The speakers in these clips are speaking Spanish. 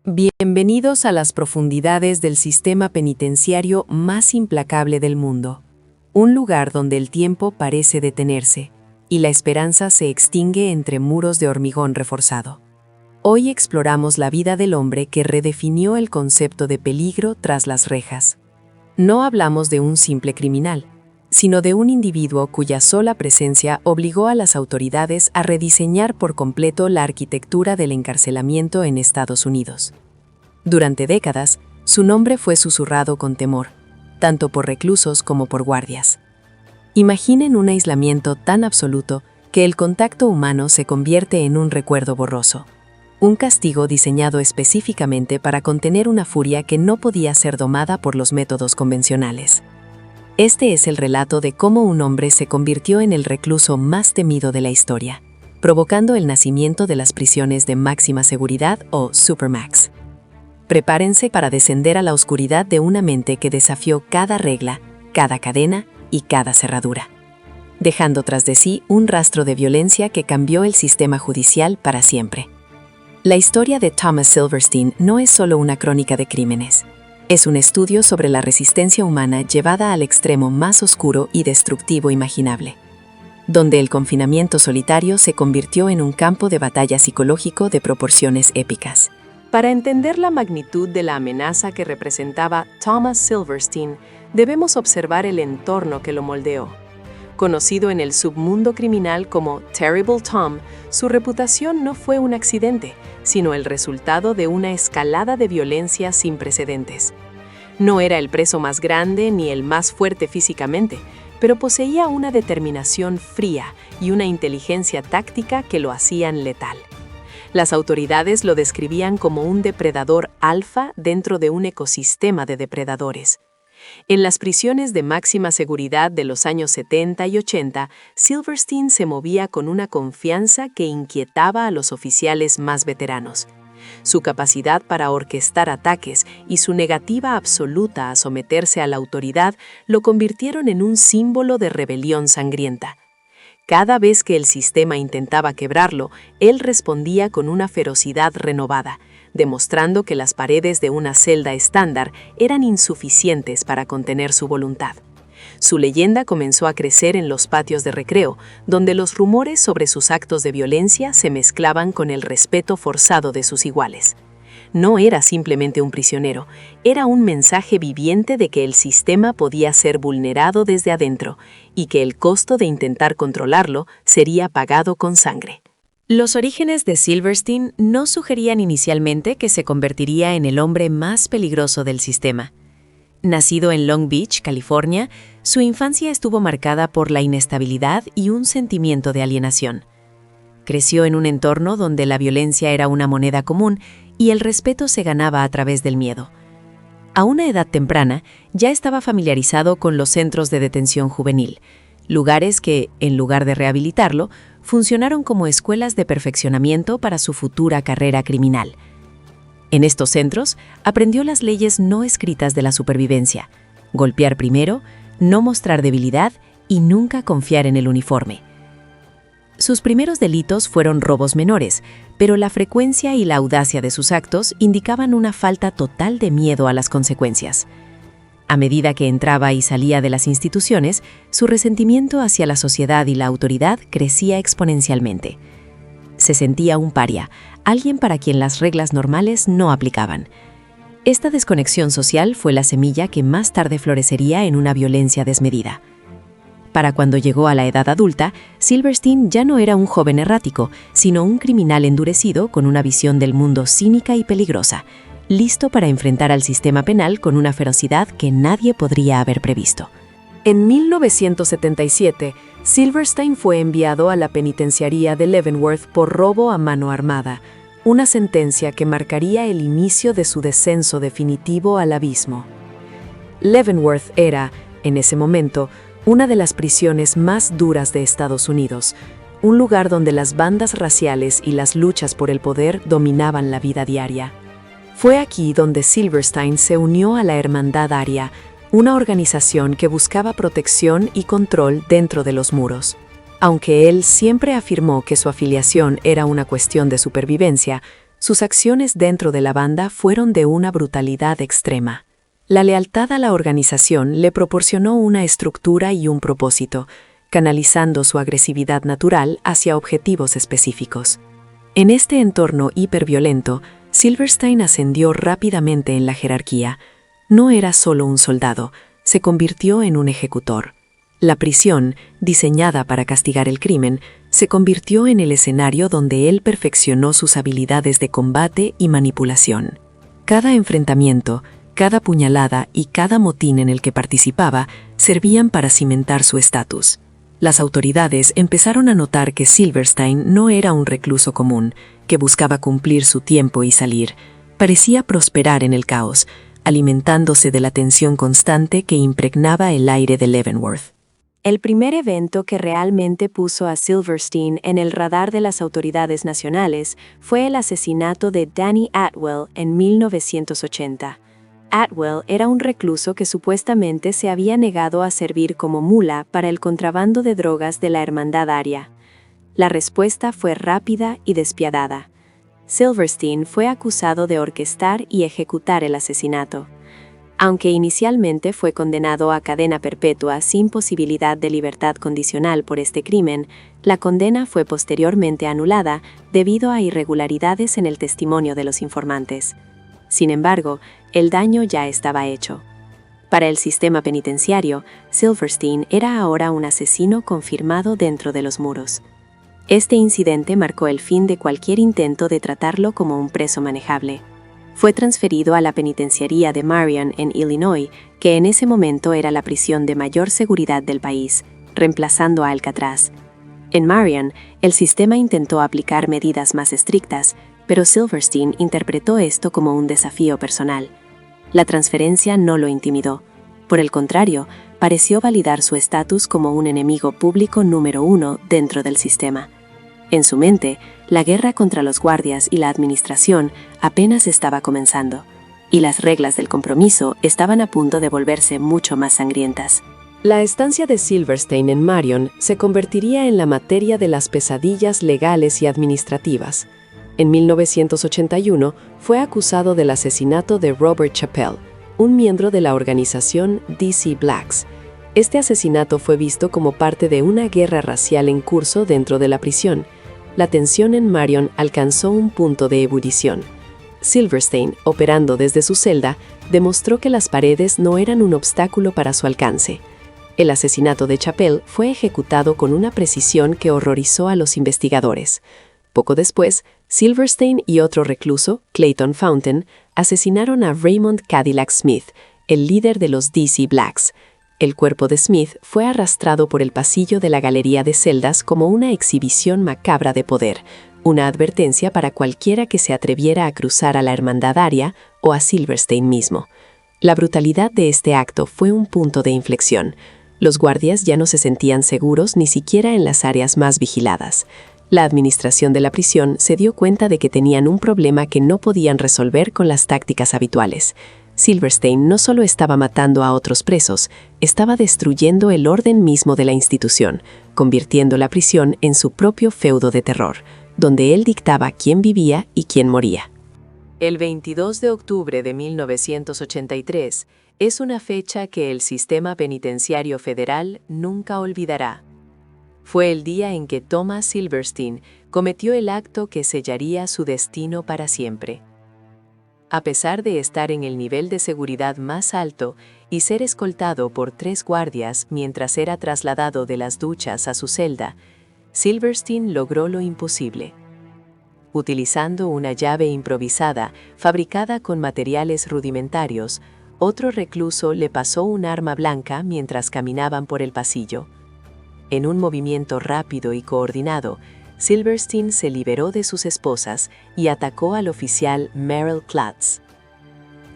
Bienvenidos a las profundidades del sistema penitenciario más implacable del mundo, un lugar donde el tiempo parece detenerse y la esperanza se extingue entre muros de hormigón reforzado. Hoy exploramos la vida del hombre que redefinió el concepto de peligro tras las rejas. No hablamos de un simple criminal, sino de un individuo cuya sola presencia obligó a las autoridades a rediseñar por completo la arquitectura del encarcelamiento en Estados Unidos. Durante décadas, su nombre fue susurrado con temor, tanto por reclusos como por guardias. Imaginen un aislamiento tan absoluto que el contacto humano se convierte en un recuerdo borroso. Un castigo diseñado específicamente para contener una furia que no podía ser domada por los métodos convencionales. Este es el relato de cómo un hombre se convirtió en el recluso más temido de la historia, provocando el nacimiento de las prisiones de máxima seguridad o Supermax. Prepárense para descender a la oscuridad de una mente que desafió cada regla, cada cadena y cada cerradura, dejando tras de sí un rastro de violencia que cambió el sistema judicial para siempre. La historia de Thomas Silverstein no es solo una crónica de crímenes. Es un estudio sobre la resistencia humana llevada al extremo más oscuro y destructivo imaginable, donde el confinamiento solitario se convirtió en un campo de batalla psicológico de proporciones épicas. Para entender la magnitud de la amenaza que representaba Thomas Silverstein, debemos observar el entorno que lo moldeó. Conocido en el submundo criminal como Terrible Tom, su reputación no fue un accidente, sino el resultado de una escalada de violencia sin precedentes. No era el preso más grande ni el más fuerte físicamente, pero poseía una determinación fría y una inteligencia táctica que lo hacían letal. Las autoridades lo describían como un depredador alfa dentro de un ecosistema de depredadores. En las prisiones de máxima seguridad de los años 70 y 80, Silverstein se movía con una confianza que inquietaba a los oficiales más veteranos. Su capacidad para orquestar ataques y su negativa absoluta a someterse a la autoridad lo convirtieron en un símbolo de rebelión sangrienta. Cada vez que el sistema intentaba quebrarlo, él respondía con una ferocidad renovada, demostrando que las paredes de una celda estándar eran insuficientes para contener su voluntad. Su leyenda comenzó a crecer en los patios de recreo, donde los rumores sobre sus actos de violencia se mezclaban con el respeto forzado de sus iguales. No era simplemente un prisionero, era un mensaje viviente de que el sistema podía ser vulnerado desde adentro y que el costo de intentar controlarlo sería pagado con sangre. Los orígenes de Silverstein no sugerían inicialmente que se convertiría en el hombre más peligroso del sistema. Nacido en Long Beach, California, su infancia estuvo marcada por la inestabilidad y un sentimiento de alienación. Creció en un entorno donde la violencia era una moneda común y el respeto se ganaba a través del miedo. A una edad temprana, ya estaba familiarizado con los centros de detención juvenil, lugares que, en lugar de rehabilitarlo, funcionaron como escuelas de perfeccionamiento para su futura carrera criminal. En estos centros, aprendió las leyes no escritas de la supervivencia: golpear primero, no mostrar debilidad y nunca confiar en el uniforme. Sus primeros delitos fueron robos menores, pero la frecuencia y la audacia de sus actos indicaban una falta total de miedo a las consecuencias. A medida que entraba y salía de las instituciones, su resentimiento hacia la sociedad y la autoridad crecía exponencialmente. Se sentía un paria, alguien para quien las reglas normales no aplicaban. Esta desconexión social fue la semilla que más tarde florecería en una violencia desmedida. Para cuando llegó a la edad adulta, Silverstein ya no era un joven errático, sino un criminal endurecido con una visión del mundo cínica y peligrosa, listo para enfrentar al sistema penal con una ferocidad que nadie podría haber previsto. En 1977, Silverstein fue enviado a la penitenciaría de Leavenworth por robo a mano armada, una sentencia que marcaría el inicio de su descenso definitivo al abismo. Leavenworth era, en ese momento, una de las prisiones más duras de Estados Unidos, un lugar donde las bandas raciales y las luchas por el poder dominaban la vida diaria. Fue aquí donde Silverstein se unió a la Hermandad Aria, una organización que buscaba protección y control dentro de los muros. Aunque él siempre afirmó que su afiliación era una cuestión de supervivencia, Sus acciones dentro de la banda fueron de una brutalidad extrema. La lealtad a la organización le proporcionó una estructura y un propósito, canalizando su agresividad natural hacia objetivos específicos. En este entorno hiperviolento, Silverstein ascendió rápidamente en la jerarquía. No era solo un soldado, se convirtió en un ejecutor. La prisión, diseñada para castigar el crimen, se convirtió en el escenario donde él perfeccionó sus habilidades de combate y manipulación. Cada enfrentamiento, cada puñalada y cada motín en el que participaba servían para cimentar su estatus. Las autoridades empezaron a notar que Silverstein no era un recluso común, que buscaba cumplir su tiempo y salir. Parecía prosperar en el caos, alimentándose de la tensión constante que impregnaba el aire de Leavenworth. El primer evento que realmente puso a Silverstein en el radar de las autoridades nacionales fue el asesinato de Danny Atwell en 1980. Atwell era un recluso que supuestamente se había negado a servir como mula para el contrabando de drogas de la Hermandad Aria. La respuesta fue rápida y despiadada. Silverstein fue acusado de orquestar y ejecutar el asesinato. Aunque inicialmente fue condenado a cadena perpetua sin posibilidad de libertad condicional por este crimen, la condena fue posteriormente anulada debido a irregularidades en el testimonio de los informantes. Sin embargo, el daño ya estaba hecho. Para el sistema penitenciario, Silverstein era ahora un asesino confirmado dentro de los muros. Este incidente marcó el fin de cualquier intento de tratarlo como un preso manejable. Fue transferido a la penitenciaría de Marion en Illinois, que en ese momento era la prisión de mayor seguridad del país, reemplazando a Alcatraz. En Marion, el sistema intentó aplicar medidas más estrictas, pero Silverstein interpretó esto como un desafío personal. La transferencia no lo intimidó. Por el contrario, pareció validar su estatus como un enemigo público número 1 dentro del sistema. En su mente, la guerra contra los guardias y la administración apenas estaba comenzando, y las reglas del compromiso estaban a punto de volverse mucho más sangrientas. La estancia de Silverstein en Marion se convertiría en la materia de las pesadillas legales y administrativas. En 1981 fue acusado del asesinato de Robert Chappell, un miembro de la organización DC Blacks. Este asesinato fue visto como parte de una guerra racial en curso dentro de la prisión. La tensión en Marion alcanzó un punto de ebullición. Silverstein, operando desde su celda, demostró que las paredes no eran un obstáculo para su alcance. El asesinato de Chappell fue ejecutado con una precisión que horrorizó a los investigadores. Poco después, Silverstein y otro recluso, Clayton Fountain, asesinaron a Raymond Cadillac Smith, el líder de los DC Blacks. El cuerpo de Smith fue arrastrado por el pasillo de la galería de celdas como una exhibición macabra de poder, una advertencia para cualquiera que se atreviera a cruzar a la Hermandad Aria o a Silverstein mismo. La brutalidad de este acto fue un punto de inflexión. Los guardias ya no se sentían seguros ni siquiera en las áreas más vigiladas. La administración de la prisión se dio cuenta de que tenían un problema que no podían resolver con las tácticas habituales. Silverstein no solo estaba matando a otros presos, estaba destruyendo el orden mismo de la institución, convirtiendo la prisión en su propio feudo de terror, donde él dictaba quién vivía y quién moría. El 22 de octubre de 1983 es una fecha que el sistema penitenciario federal nunca olvidará. Fue el día en que Thomas Silverstein cometió el acto que sellaría su destino para siempre. A pesar de estar en el nivel de seguridad más alto y ser escoltado por 3 guardias mientras era trasladado de las duchas a su celda, Silverstein logró lo imposible. Utilizando una llave improvisada fabricada con materiales rudimentarios, otro recluso le pasó un arma blanca mientras caminaban por el pasillo. En un movimiento rápido y coordinado, Silverstein se liberó de sus esposas y atacó al oficial Merrill Clatts.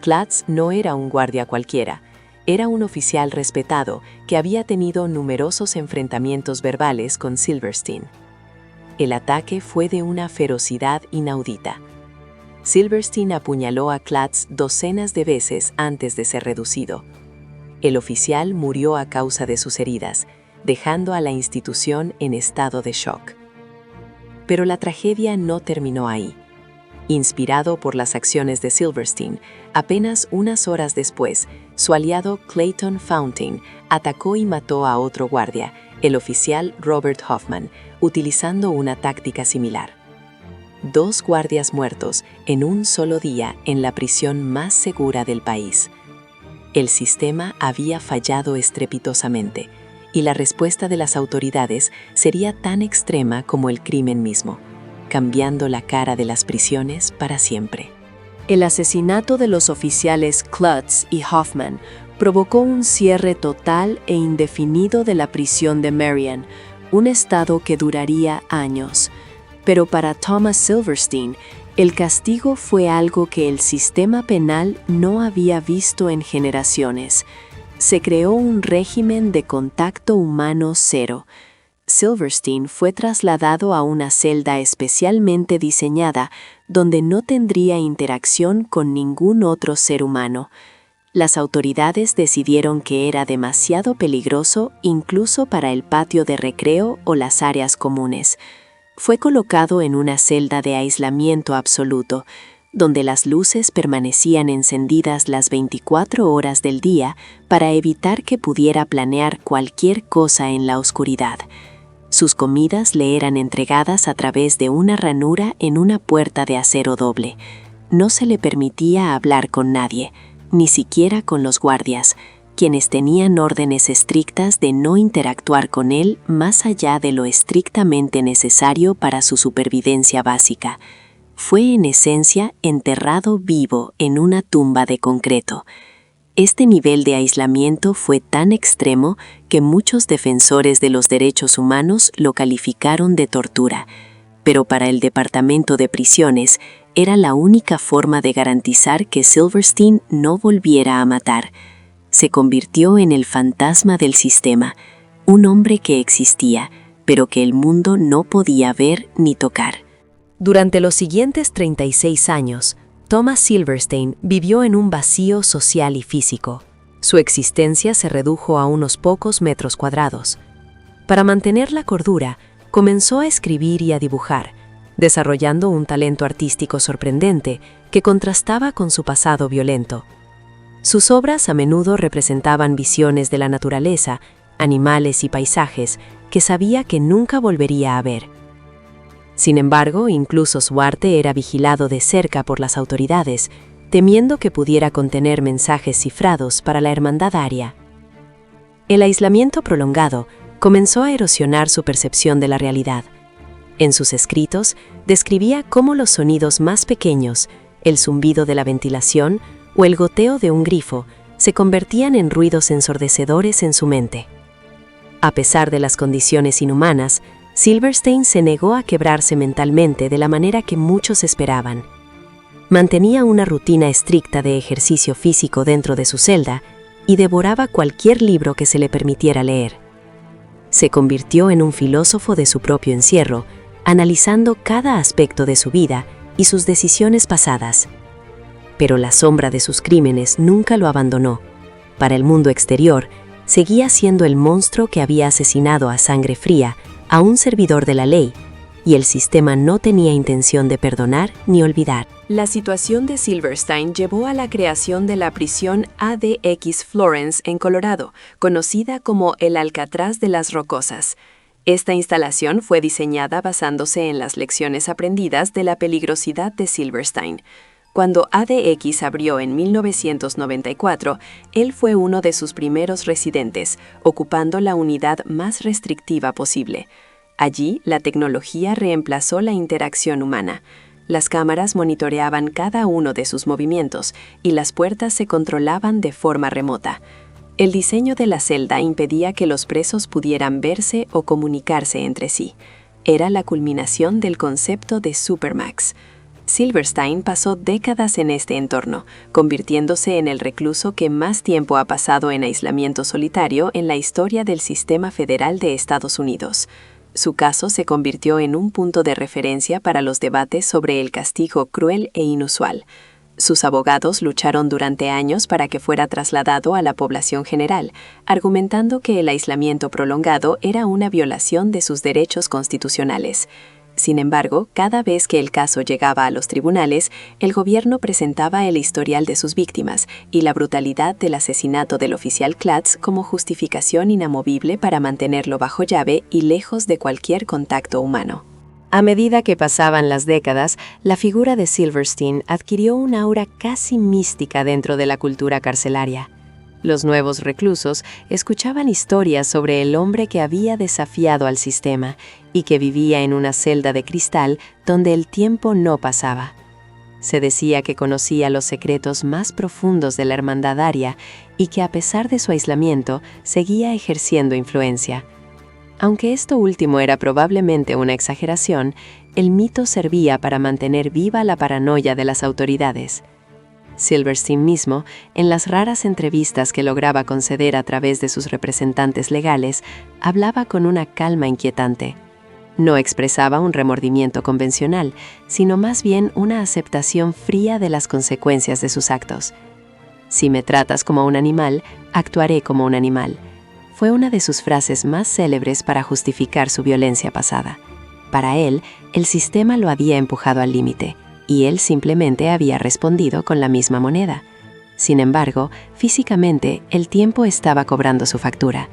Clatts no era un guardia cualquiera, era un oficial respetado que había tenido numerosos enfrentamientos verbales con Silverstein. El ataque fue de una ferocidad inaudita. Silverstein apuñaló a Clatts docenas de veces antes de ser reducido. El oficial murió a causa de sus heridas, dejando a la institución en estado de shock. Pero la tragedia no terminó ahí. Inspirado por las acciones de Silverstein, apenas unas horas después, su aliado Clayton Fountain atacó y mató a otro guardia, el oficial Robert Hoffman, utilizando una táctica similar. 2 guardias muertos en un solo día en la prisión más segura del país. El sistema había fallado estrepitosamente, y la respuesta de las autoridades sería tan extrema como el crimen mismo, cambiando la cara de las prisiones para siempre. El asesinato de los oficiales Klutz y Hoffman provocó un cierre total e indefinido de la prisión de Marion, un estado que duraría años. Pero para Thomas Silverstein, el castigo fue algo que el sistema penal no había visto en generaciones. Se creó un régimen de contacto humano cero. Silverstein fue trasladado a una celda especialmente diseñada donde no tendría interacción con ningún otro ser humano. Las autoridades decidieron que era demasiado peligroso incluso para el patio de recreo o las áreas comunes. Fue colocado en una celda de aislamiento absoluto, donde las luces permanecían encendidas las 24 horas del día para evitar que pudiera planear cualquier cosa en la oscuridad. Sus comidas le eran entregadas a través de una ranura en una puerta de acero doble. No se le permitía hablar con nadie, ni siquiera con los guardias, quienes tenían órdenes estrictas de no interactuar con él más allá de lo estrictamente necesario para su supervivencia básica. Fue en esencia enterrado vivo en una tumba de concreto. Este nivel de aislamiento fue tan extremo que muchos defensores de los derechos humanos lo calificaron de tortura, pero para el Departamento de Prisiones era la única forma de garantizar que Silverstein no volviera a matar. Se convirtió en el fantasma del sistema, un hombre que existía, pero que el mundo no podía ver ni tocar. Durante los siguientes 36 años, Thomas Silverstein vivió en un vacío social y físico. Su existencia se redujo a unos pocos metros cuadrados. Para mantener la cordura, comenzó a escribir y a dibujar, desarrollando un talento artístico sorprendente que contrastaba con su pasado violento. Sus obras a menudo representaban visiones de la naturaleza, animales y paisajes que sabía que nunca volvería a ver. Sin embargo, incluso su arte era vigilado de cerca por las autoridades, temiendo que pudiera contener mensajes cifrados para la hermandad aria. El aislamiento prolongado comenzó a erosionar su percepción de la realidad. En sus escritos, describía cómo los sonidos más pequeños, el zumbido de la ventilación o el goteo de un grifo, se convertían en ruidos ensordecedores en su mente. A pesar de las condiciones inhumanas, Silverstein se negó a quebrarse mentalmente de la manera que muchos esperaban. Mantenía una rutina estricta de ejercicio físico dentro de su celda y devoraba cualquier libro que se le permitiera leer. Se convirtió en un filósofo de su propio encierro, analizando cada aspecto de su vida y sus decisiones pasadas. Pero la sombra de sus crímenes nunca lo abandonó. Para el mundo exterior, seguía siendo el monstruo que había asesinado a sangre fría a un servidor de la ley, y el sistema no tenía intención de perdonar ni olvidar. La situación de Silverstein llevó a la creación de la prisión ADX Florence en Colorado, conocida como el Alcatraz de las Rocosas. Esta instalación fue diseñada basándose en las lecciones aprendidas de la peligrosidad de Silverstein. Cuando ADX abrió en 1994, él fue uno de sus primeros residentes, ocupando la unidad más restrictiva posible. Allí, la tecnología reemplazó la interacción humana. Las cámaras monitoreaban cada uno de sus movimientos y las puertas se controlaban de forma remota. El diseño de la celda impedía que los presos pudieran verse o comunicarse entre sí. Era la culminación del concepto de Supermax. Silverstein pasó décadas en este entorno, convirtiéndose en el recluso que más tiempo ha pasado en aislamiento solitario en la historia del sistema federal de Estados Unidos. Su caso se convirtió en un punto de referencia para los debates sobre el castigo cruel e inusual. Sus abogados lucharon durante años para que fuera trasladado a la población general, argumentando que el aislamiento prolongado era una violación de sus derechos constitucionales. Sin embargo, cada vez que el caso llegaba a los tribunales, el gobierno presentaba el historial de sus víctimas y la brutalidad del asesinato del oficial Klutz como justificación inamovible para mantenerlo bajo llave y lejos de cualquier contacto humano. A medida que pasaban las décadas, la figura de Silverstein adquirió una aura casi mística dentro de la cultura carcelaria. Los nuevos reclusos escuchaban historias sobre el hombre que había desafiado al sistema y que vivía en una celda de cristal donde el tiempo no pasaba. Se decía que conocía los secretos más profundos de la hermandad aria y que a pesar de su aislamiento seguía ejerciendo influencia. Aunque esto último era probablemente una exageración, el mito servía para mantener viva la paranoia de las autoridades. Silverstein mismo, en las raras entrevistas que lograba conceder a través de sus representantes legales, hablaba con una calma inquietante. No expresaba un remordimiento convencional, sino más bien una aceptación fría de las consecuencias de sus actos. «Si me tratas como un animal, actuaré como un animal», fue una de sus frases más célebres para justificar su violencia pasada. Para él, el sistema lo había empujado al límite, y él simplemente había respondido con la misma moneda. Sin embargo, físicamente, el tiempo estaba cobrando su factura.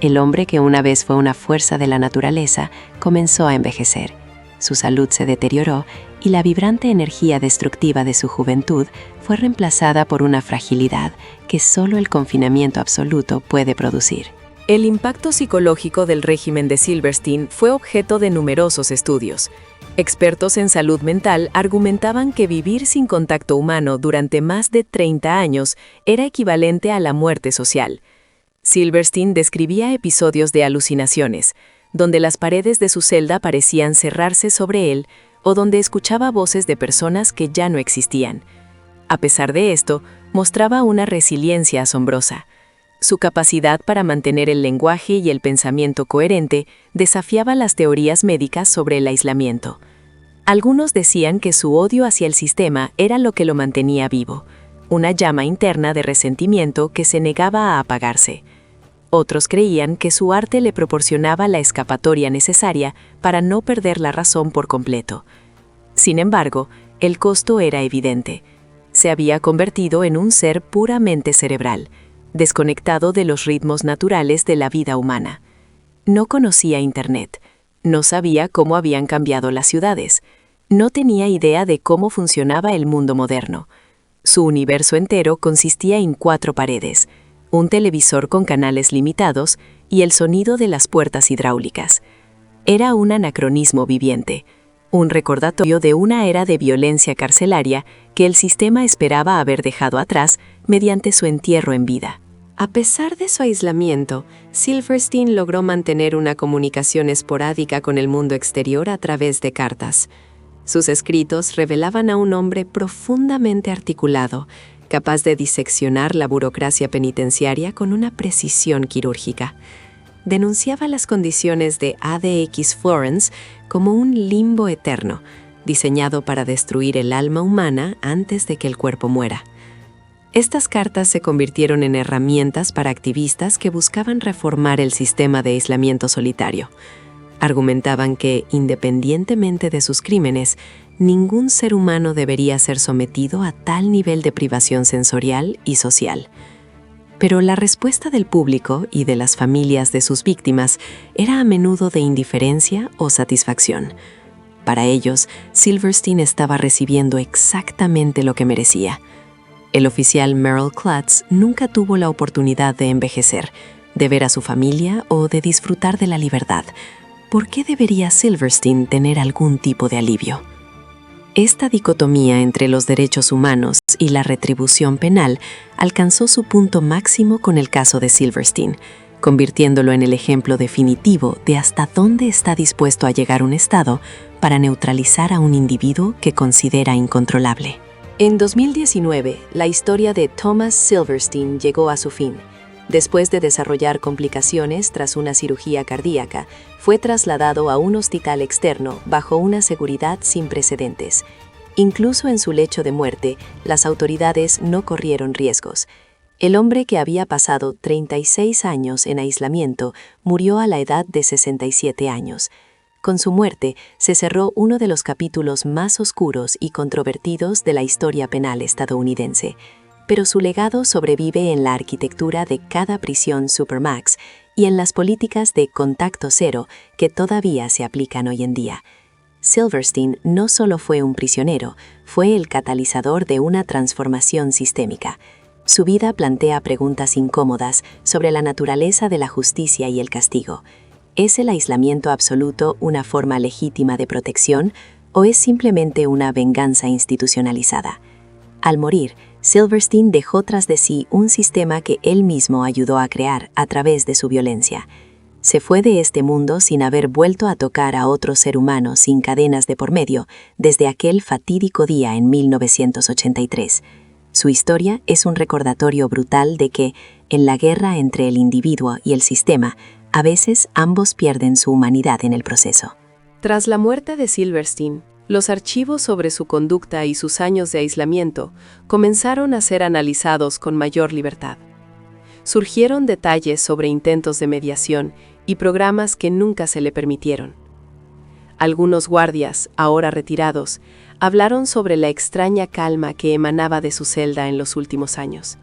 El hombre que una vez fue una fuerza de la naturaleza comenzó a envejecer. Su salud se deterioró y la vibrante energía destructiva de su juventud fue reemplazada por una fragilidad que solo el confinamiento absoluto puede producir. El impacto psicológico del régimen de Silverstein fue objeto de numerosos estudios. Expertos en salud mental argumentaban que vivir sin contacto humano durante más de 30 años era equivalente a la muerte social. Silverstein describía episodios de alucinaciones, donde las paredes de su celda parecían cerrarse sobre él o donde escuchaba voces de personas que ya no existían. A pesar de esto, mostraba una resiliencia asombrosa. Su capacidad para mantener el lenguaje y el pensamiento coherente desafiaba las teorías médicas sobre el aislamiento. Algunos decían que su odio hacia el sistema era lo que lo mantenía vivo, una llama interna de resentimiento que se negaba a apagarse. Otros creían que su arte le proporcionaba la escapatoria necesaria para no perder la razón por completo. Sin embargo, el costo era evidente. Se había convertido en un ser puramente cerebral, desconectado de los ritmos naturales de la vida humana. No conocía Internet, no sabía cómo habían cambiado las ciudades, no tenía idea de cómo funcionaba el mundo moderno. Su universo entero consistía en 4 paredes, un televisor con canales limitados y el sonido de las puertas hidráulicas. Era un anacronismo viviente, un recordatorio de una era de violencia carcelaria que el sistema esperaba haber dejado atrás mediante su entierro en vida. A pesar de su aislamiento, Silverstein logró mantener una comunicación esporádica con el mundo exterior a través de cartas. Sus escritos revelaban a un hombre profundamente articulado, capaz de diseccionar la burocracia penitenciaria con una precisión quirúrgica. Denunciaba las condiciones de ADX Florence como un limbo eterno, diseñado para destruir el alma humana antes de que el cuerpo muera. Estas cartas se convirtieron en herramientas para activistas que buscaban reformar el sistema de aislamiento solitario. Argumentaban que, independientemente de sus crímenes, ningún ser humano debería ser sometido a tal nivel de privación sensorial y social. Pero la respuesta del público y de las familias de sus víctimas era a menudo de indiferencia o satisfacción. Para ellos, Silverstein estaba recibiendo exactamente lo que merecía. El oficial Merle Klutz nunca tuvo la oportunidad de envejecer, de ver a su familia o de disfrutar de la libertad. ¿Por qué debería Silverstein tener algún tipo de alivio? Esta dicotomía entre los derechos humanos y la retribución penal alcanzó su punto máximo con el caso de Silverstein, convirtiéndolo en el ejemplo definitivo de hasta dónde está dispuesto a llegar un Estado para neutralizar a un individuo que considera incontrolable. En 2019, la historia de Thomas Silverstein llegó a su fin. Después de desarrollar complicaciones tras una cirugía cardíaca, fue trasladado a un hospital externo bajo una seguridad sin precedentes. Incluso en su lecho de muerte, las autoridades no corrieron riesgos. El hombre, que había pasado 36 años en aislamiento, murió a la edad de 67 años. Con su muerte se cerró uno de los capítulos más oscuros y controvertidos de la historia penal estadounidense, pero su legado sobrevive en la arquitectura de cada prisión Supermax y en las políticas de contacto cero que todavía se aplican hoy en día. Silverstein no solo fue un prisionero, fue el catalizador de una transformación sistémica. Su vida plantea preguntas incómodas sobre la naturaleza de la justicia y el castigo. ¿Es el aislamiento absoluto una forma legítima de protección o es simplemente una venganza institucionalizada? Al morir, Silverstein dejó tras de sí un sistema que él mismo ayudó a crear a través de su violencia. Se fue de este mundo sin haber vuelto a tocar a otro ser humano sin cadenas de por medio desde aquel fatídico día en 1983. Su historia es un recordatorio brutal de que, en la guerra entre el individuo y el sistema, a veces ambos pierden su humanidad en el proceso. Tras la muerte de Silverstein, los archivos sobre su conducta y sus años de aislamiento comenzaron a ser analizados con mayor libertad. Surgieron detalles sobre intentos de mediación y programas que nunca se le permitieron. Algunos guardias, ahora retirados, hablaron sobre la extraña calma que emanaba de su celda en los últimos años.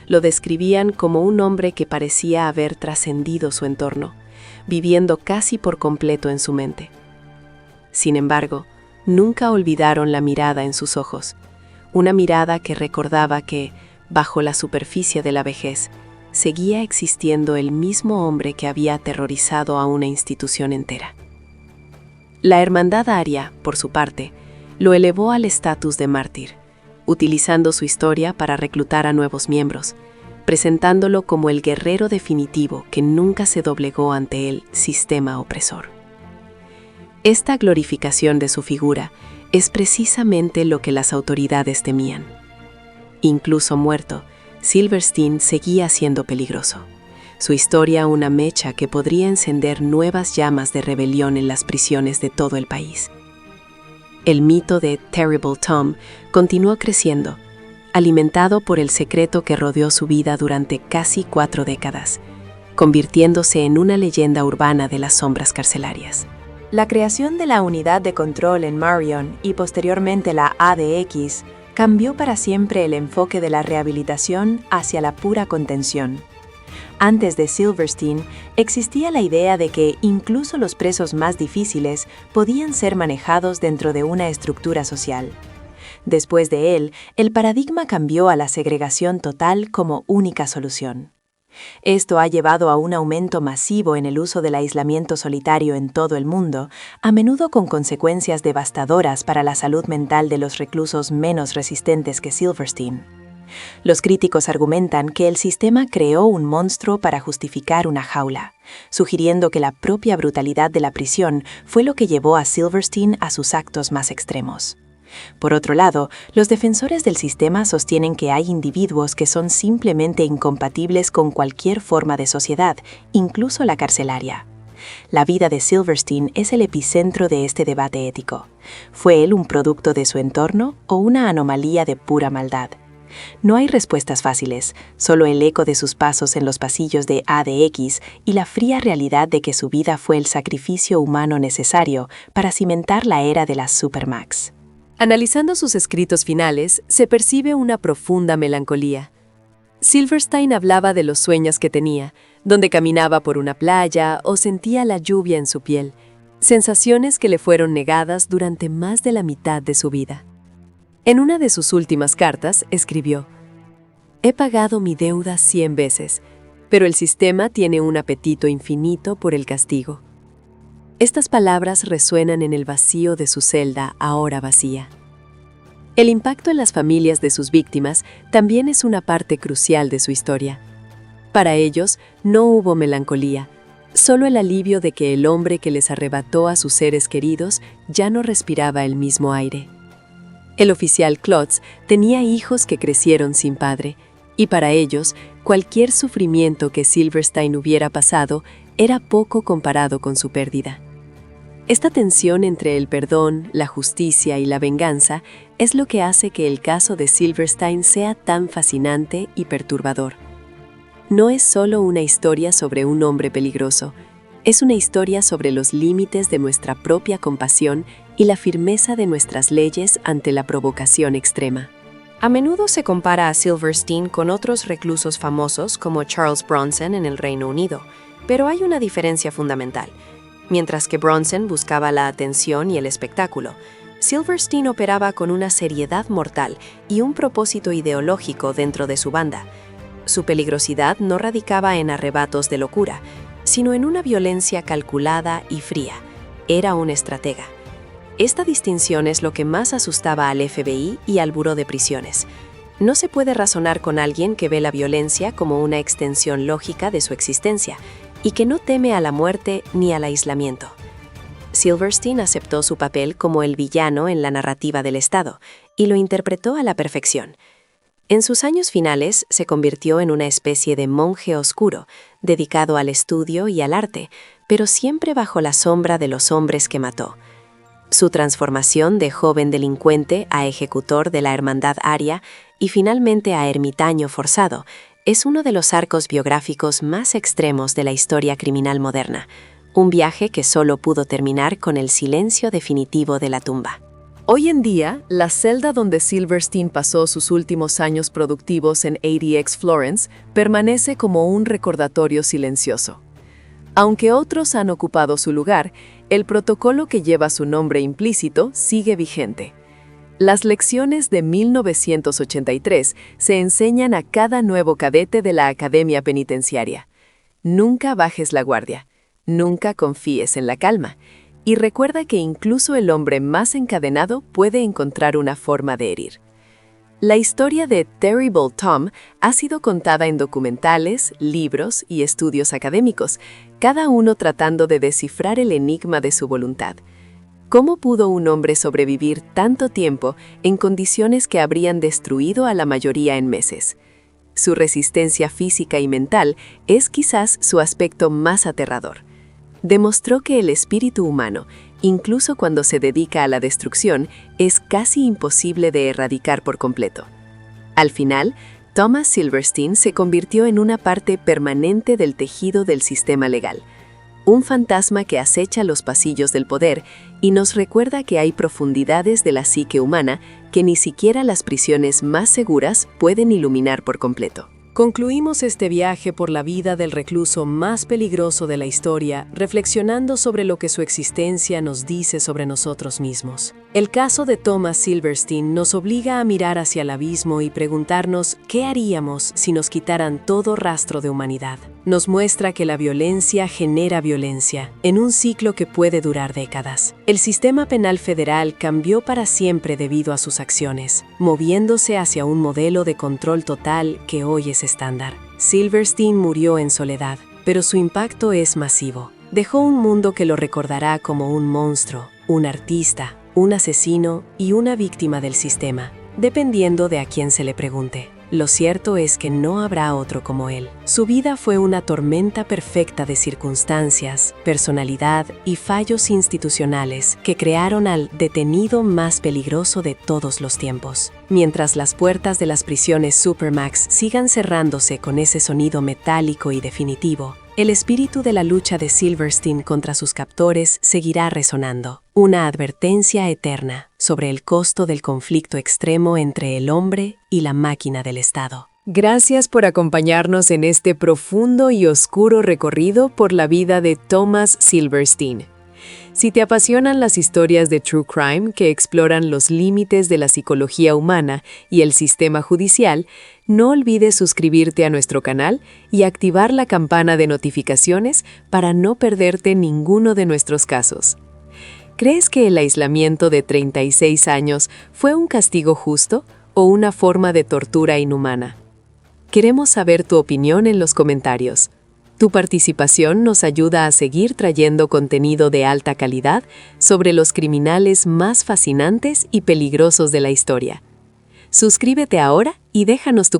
Lo describían como un hombre que parecía haber trascendido su entorno, viviendo casi por completo en su mente. Sin embargo, nunca olvidaron la mirada en sus ojos, una mirada que recordaba que, bajo la superficie de la vejez, seguía existiendo el mismo hombre que había aterrorizado a una institución entera. La Hermandad Aria, por su parte, lo elevó al estatus de mártir, utilizando su historia para reclutar a nuevos miembros, presentándolo como el guerrero definitivo que nunca se doblegó ante el sistema opresor. Esta glorificación de su figura es precisamente lo que las autoridades temían. Incluso muerto, Silverstein seguía siendo peligroso. Su historia una mecha que podría encender nuevas llamas de rebelión en las prisiones de todo el país. El mito de Terrible Tom continuó creciendo, alimentado por el secreto que rodeó su vida durante casi 4 décadas, convirtiéndose en una leyenda urbana de las sombras carcelarias. La creación de la unidad de control en Marion y posteriormente la ADX cambió para siempre el enfoque de la rehabilitación hacia la pura contención. Antes de Silverstein, existía la idea de que incluso los presos más difíciles podían ser manejados dentro de una estructura social. Después de él, el paradigma cambió a la segregación total como única solución. Esto ha llevado a un aumento masivo en el uso del aislamiento solitario en todo el mundo, a menudo con consecuencias devastadoras para la salud mental de los reclusos menos resistentes que Silverstein. Los críticos argumentan que el sistema creó un monstruo para justificar una jaula, sugiriendo que la propia brutalidad de la prisión fue lo que llevó a Silverstein a sus actos más extremos. Por otro lado, los defensores del sistema sostienen que hay individuos que son simplemente incompatibles con cualquier forma de sociedad, incluso la carcelaria. La vida de Silverstein es el epicentro de este debate ético. ¿Fue él un producto de su entorno o una anomalía de pura maldad? No hay respuestas fáciles, solo el eco de sus pasos en los pasillos de ADX y la fría realidad de que su vida fue el sacrificio humano necesario para cimentar la era de las Supermax. Analizando sus escritos finales, se percibe una profunda melancolía. Silverstein hablaba de los sueños que tenía, donde caminaba por una playa o sentía la lluvia en su piel, sensaciones que le fueron negadas durante más de la mitad de su vida. En una de sus últimas cartas escribió: «He pagado mi deuda 100 veces, pero el sistema tiene un apetito infinito por el castigo». Estas palabras resuenan en el vacío de su celda, ahora vacía. El impacto en las familias de sus víctimas también es una parte crucial de su historia. Para ellos no hubo melancolía, solo el alivio de que el hombre que les arrebató a sus seres queridos ya no respiraba el mismo aire. El oficial Klotz tenía hijos que crecieron sin padre, y para ellos cualquier sufrimiento que Silverstein hubiera pasado era poco comparado con su pérdida. Esta tensión entre el perdón, la justicia y la venganza es lo que hace que el caso de Silverstein sea tan fascinante y perturbador. No es solo una historia sobre un hombre peligroso, Es una historia sobre los límites de nuestra propia compasión y la firmeza de nuestras leyes ante la provocación extrema. A menudo se compara a Silverstein con otros reclusos famosos como Charles Bronson en el Reino Unido, pero hay una diferencia fundamental. Mientras que Bronson buscaba la atención y el espectáculo, Silverstein operaba con una seriedad mortal y un propósito ideológico dentro de su banda. Su peligrosidad no radicaba en arrebatos de locura, sino en una violencia calculada y fría. Era un estratega. Esta distinción es lo que más asustaba al FBI y al Buró de Prisiones. No se puede razonar con alguien que ve la violencia como una extensión lógica de su existencia y que no teme a la muerte ni al aislamiento. Silverstein aceptó su papel como el villano en la narrativa del Estado y lo interpretó a la perfección. En sus años finales se convirtió en una especie de monje oscuro, dedicado al estudio y al arte, pero siempre bajo la sombra de los hombres que mató. Su transformación de joven delincuente a ejecutor de la Hermandad Aria y finalmente a ermitaño forzado es uno de los arcos biográficos más extremos de la historia criminal moderna, un viaje que solo pudo terminar con el silencio definitivo de la tumba. Hoy en día, la celda donde Silverstein pasó sus últimos años productivos en ADX Florence permanece como un recordatorio silencioso. Aunque otros han ocupado su lugar, el protocolo que lleva su nombre implícito sigue vigente. Las lecciones de 1983 se enseñan a cada nuevo cadete de la Academia Penitenciaria. Nunca bajes la guardia, nunca confíes en la calma, y recuerda que incluso el hombre más encadenado puede encontrar una forma de herir. La historia de Terrible Tom ha sido contada en documentales, libros y estudios académicos, cada uno tratando de descifrar el enigma de su voluntad. ¿Cómo pudo un hombre sobrevivir tanto tiempo en condiciones que habrían destruido a la mayoría en meses? Su resistencia física y mental es quizás su aspecto más aterrador. Demostró que el espíritu humano, incluso cuando se dedica a la destrucción, es casi imposible de erradicar por completo. Al final, Thomas Silverstein se convirtió en una parte permanente del tejido del sistema legal, un fantasma que acecha los pasillos del poder y nos recuerda que hay profundidades de la psique humana que ni siquiera las prisiones más seguras pueden iluminar por completo. Concluimos este viaje por la vida del recluso más peligroso de la historia, reflexionando sobre lo que su existencia nos dice sobre nosotros mismos. El caso de Thomas Silverstein nos obliga a mirar hacia el abismo y preguntarnos qué haríamos si nos quitaran todo rastro de humanidad. Nos muestra que la violencia genera violencia, en un ciclo que puede durar décadas. El sistema penal federal cambió para siempre debido a sus acciones, moviéndose hacia un modelo de control total que hoy es estándar. Silverstein murió en soledad, pero su impacto es masivo. Dejó un mundo que lo recordará como un monstruo, un artista, un asesino y una víctima del sistema, dependiendo de a quién se le pregunte. Lo cierto es que no habrá otro como él. Su vida fue una tormenta perfecta de circunstancias, personalidad y fallos institucionales que crearon al detenido más peligroso de todos los tiempos. Mientras las puertas de las prisiones Supermax sigan cerrándose con ese sonido metálico y definitivo, el espíritu de la lucha de Silverstein contra sus captores seguirá resonando. Una advertencia eterna sobre el costo del conflicto extremo entre el hombre y la máquina del Estado. Gracias por acompañarnos en este profundo y oscuro recorrido por la vida de Thomas Silverstein. Si te apasionan las historias de True Crime que exploran los límites de la psicología humana y el sistema judicial, no olvides suscribirte a nuestro canal y activar la campana de notificaciones para no perderte ninguno de nuestros casos. ¿Crees que el aislamiento de 36 años fue un castigo justo o una forma de tortura inhumana? Queremos saber tu opinión en los comentarios. Tu participación nos ayuda a seguir trayendo contenido de alta calidad sobre los criminales más fascinantes y peligrosos de la historia. Suscríbete ahora y déjanos tu comentario.